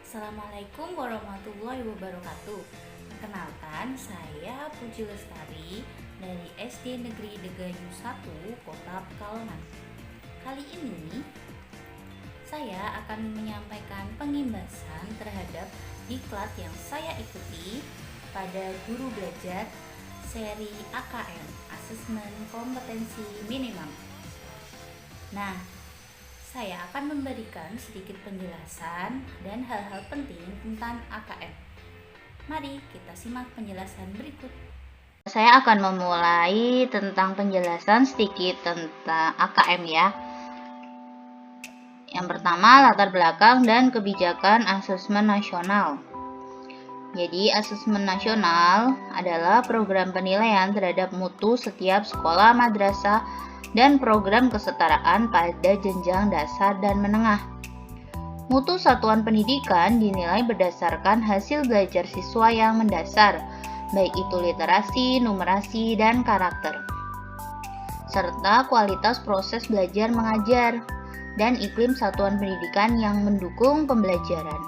Assalamualaikum warahmatullahi wabarakatuh. Perkenalkan, saya Puji Lestari dari SD Negeri Degayu 1, Kota Pekalongan. Kali ini saya akan menyampaikan pengimbasan terhadap diklat yang saya ikuti pada Guru Belajar seri AKM, Asesmen Kompetensi Minimum. Nah, saya akan memberikan sedikit penjelasan dan hal-hal penting tentang AKM. Mari kita simak penjelasan berikut. Saya akan memulai tentang penjelasan sedikit tentang AKM ya. Yang pertama, latar belakang dan kebijakan asesmen nasional. Jadi, asesmen nasional adalah program penilaian terhadap mutu setiap sekolah madrasah dan program kesetaraan pada jenjang dasar dan menengah. Mutu satuan pendidikan dinilai berdasarkan hasil belajar siswa yang mendasar, baik itu literasi, numerasi, dan karakter, serta kualitas proses belajar mengajar dan iklim satuan pendidikan yang mendukung pembelajaran.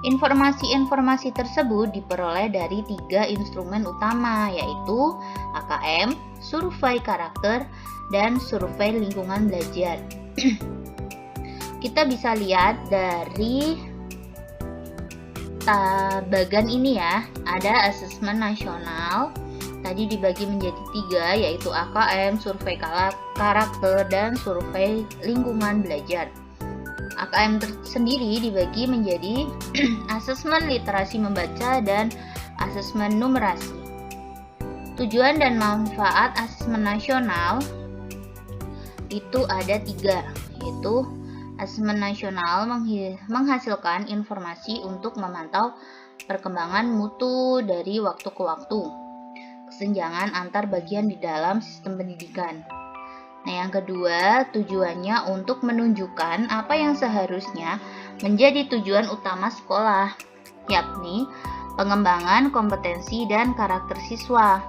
Informasi-informasi tersebut diperoleh dari 3 instrumen utama, yaitu AKM, survei karakter, dan survei lingkungan belajar. Kita bisa lihat dari bagan ini ya, ada asesmen nasional, tadi dibagi menjadi 3, yaitu AKM, survei karakter, dan survei lingkungan belajar. AKM sendiri dibagi menjadi asesmen literasi membaca dan asesmen numerasi. Tujuan dan manfaat asesmen nasional itu ada 3, yaitu asesmen nasional menghasilkan informasi untuk memantau perkembangan mutu dari waktu ke waktu, kesenjangan antar bagian di dalam sistem pendidikan. Nah, yang kedua, tujuannya untuk menunjukkan apa yang seharusnya menjadi tujuan utama sekolah, yakni pengembangan kompetensi dan karakter siswa.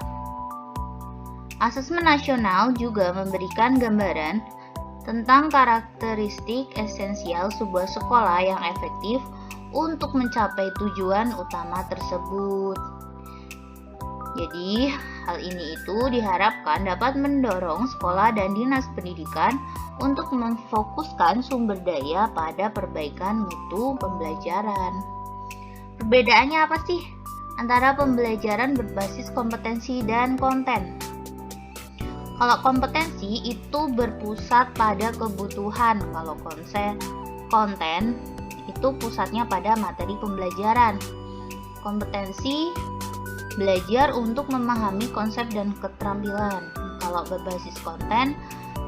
Asesmen nasional juga memberikan gambaran tentang karakteristik esensial sebuah sekolah yang efektif untuk mencapai tujuan utama tersebut. Jadi, hal ini itu diharapkan dapat mendorong sekolah dan dinas pendidikan untuk memfokuskan sumber daya pada perbaikan mutu pembelajaran. Perbedaannya apa sih antara pembelajaran berbasis kompetensi dan konten? Kalau kompetensi itu berpusat pada kebutuhan, kalau konten itu pusatnya pada materi pembelajaran. Kompetensi belajar untuk memahami konsep dan keterampilan. Kalau berbasis konten,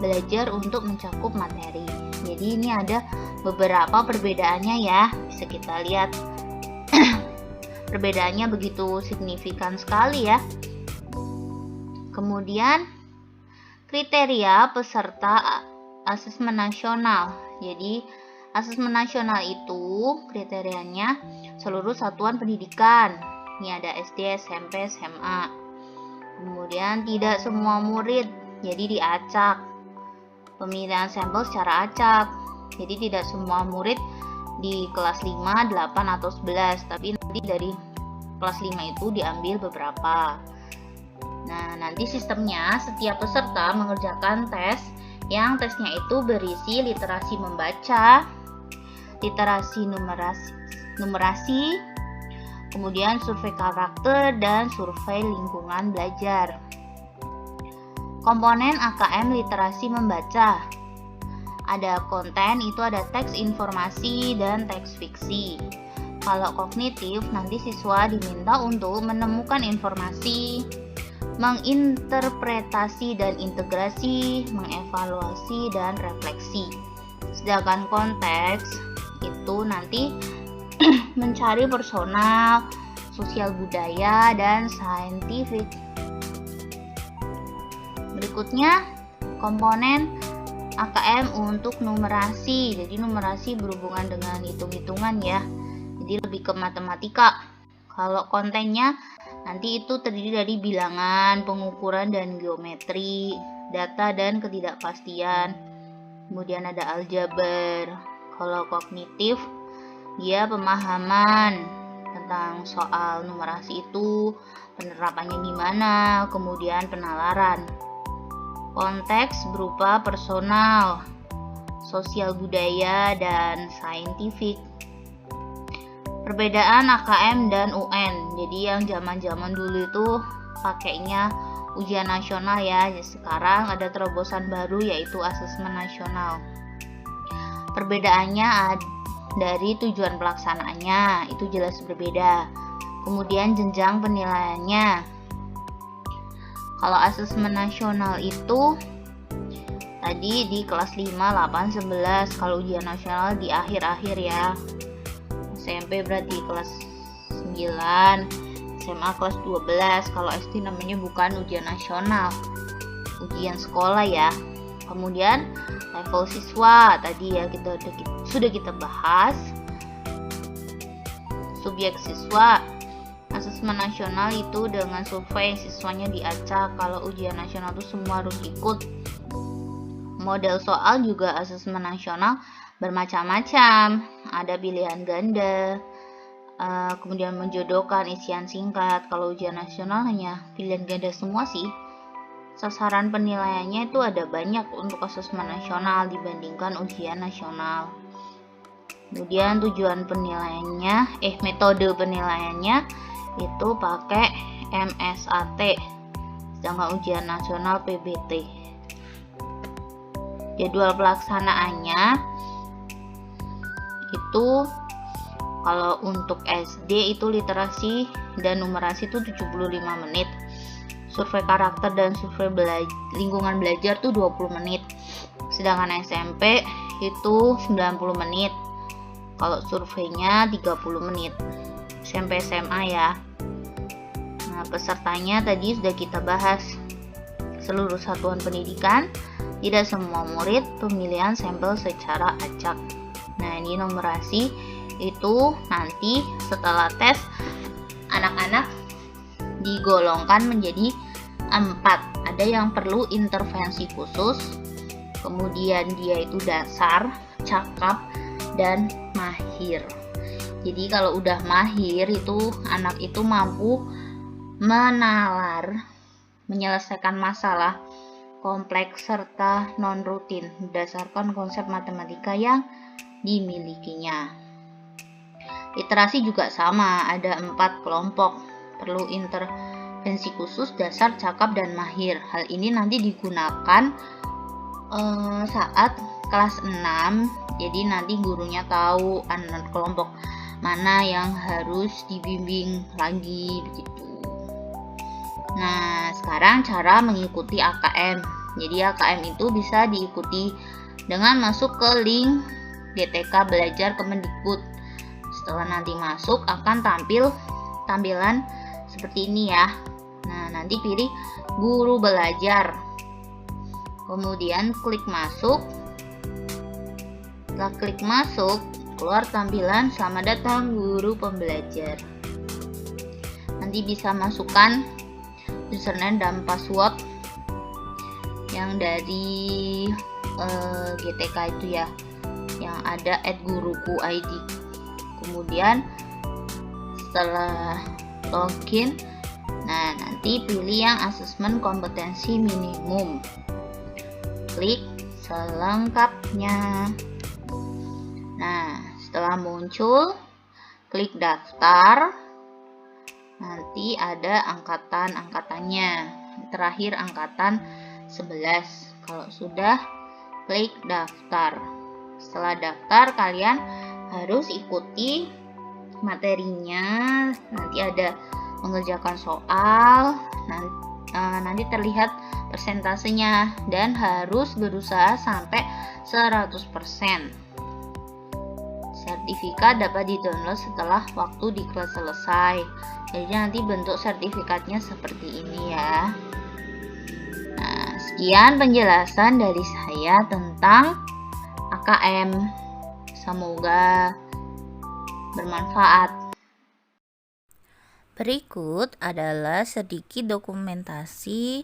belajar untuk mencakup materi. Jadi ini ada beberapa perbedaannya ya, bisa kita lihat. Perbedaannya begitu signifikan sekali ya. Kemudian kriteria peserta asesmen nasional. Jadi asesmen nasional itu kriterianya seluruh satuan pendidikan. Ini ada SD, SMP, SMA. Kemudian tidak semua murid, jadi diacak. Pemilihan sampel secara acak. Jadi tidak semua murid di kelas 5, 8, atau 11, tapi nanti dari kelas 5 itu diambil beberapa. Nah, nanti sistemnya setiap peserta mengerjakan tes yang tesnya itu berisi literasi membaca, literasi numerasi, kemudian survei karakter dan survei lingkungan belajar. Komponen AKM literasi membaca. Ada konten, itu ada teks informasi dan teks fiksi. Kalau kognitif, nanti siswa diminta untuk menemukan informasi, menginterpretasi dan integrasi, mengevaluasi dan refleksi. Sedangkan konteks itu nanti mencari personal, sosial budaya, dan saintifik. Berikutnya, komponen AKM untuk numerasi. Jadi numerasi berhubungan dengan hitung-hitungan ya. Jadi lebih ke matematika. Kalau kontennya nanti itu terdiri dari bilangan, pengukuran dan geometri, data dan ketidakpastian. Kemudian ada aljabar. Kalau kognitif dia pemahaman tentang soal numerasi itu, penerapannya gimana, kemudian penalaran. Konteks berupa personal, sosial budaya, dan saintifik. Perbedaan AKM dan UN. Jadi yang zaman-zaman dulu itu pakainya ujian nasional ya. Sekarang ada terobosan baru yaitu asesmen nasional. Perbedaannya dari tujuan pelaksanaannya itu jelas berbeda. Kemudian jenjang penilaiannya. Kalau asesmen nasional itu tadi di kelas 5, 8, 11. Kalau ujian nasional di akhir-akhir ya. SMP berarti kelas 9, SMA kelas 12. Kalau SD namanya bukan ujian nasional, ujian sekolah ya. Kemudian level siswa tadi ya sudah kita bahas. Subjek siswa, asesmen nasional itu dengan survei siswanya diacak. Kalau ujian nasional itu semua harus ikut. Model soal juga asesmen nasional bermacam-macam, ada pilihan ganda, kemudian menjodohkan isian singkat. Kalau ujian nasional hanya pilihan ganda semua sih. Sasaran penilaiannya itu ada banyak untuk asesmen nasional dibandingkan ujian nasional. Kemudian tujuan penilaiannya, metode penilaiannya itu pakai MSAT, sedangkan ujian nasional PBT. Jadwal pelaksanaannya itu kalau untuk SD itu literasi dan numerasi itu 75 menit. Survei karakter dan survei lingkungan belajar tuh 20 menit. Sedangkan SMP itu 90 menit. Kalau surveinya 30 menit. SMP SMA ya. Nah, pesertanya tadi sudah kita bahas. Seluruh satuan pendidikan, tidak semua murid, pemilihan sampel secara acak. Nah, ini numerasi itu nanti setelah tes anak-anak digolongkan menjadi 4. Ada yang perlu intervensi khusus, kemudian dia itu dasar, cakap, dan mahir. Jadi kalau udah mahir itu anak itu mampu menalar, menyelesaikan masalah kompleks serta non-rutin berdasarkan konsep matematika yang dimilikinya. Literasi juga sama, ada 4 kelompok, perlu intervensi khusus, dasar, cakap, dan mahir. Hal ini nanti digunakan saat kelas 6, jadi nanti gurunya tahu anak kelompok mana yang harus dibimbing lagi begitu. Nah, sekarang cara mengikuti AKM. Jadi AKM itu bisa diikuti dengan masuk ke link GTK Belajar Kemendikbud. Setelah nanti masuk akan tampilan seperti ini ya. Nah, nanti pilih guru belajar. Kemudian klik masuk. Setelah klik masuk, keluar tampilan selamat datang guru pembelajar. Nanti bisa masukkan username dan password yang dari GTK itu ya, yang ada @guruku_id. Kemudian setelah login, nah nanti pilih yang asesmen kompetensi minimum, klik selengkapnya. Nah, setelah muncul, klik daftar. Nanti ada angkatan-angkatannya. Terakhir angkatan 11. Kalau sudah, klik daftar. Setelah daftar, kalian harus ikuti materinya. Nanti ada mengerjakan soal. Nanti terlihat persentasenya dan harus berusaha sampai 100%. Sertifikat dapat di-download setelah waktu di kelas selesai. Jadi nanti bentuk sertifikatnya seperti ini ya. Nah, sekian penjelasan dari saya tentang AKM. Semoga bermanfaat. Berikut adalah sedikit dokumentasi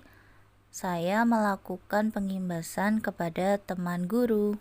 saya melakukan pengimbasan kepada teman guru.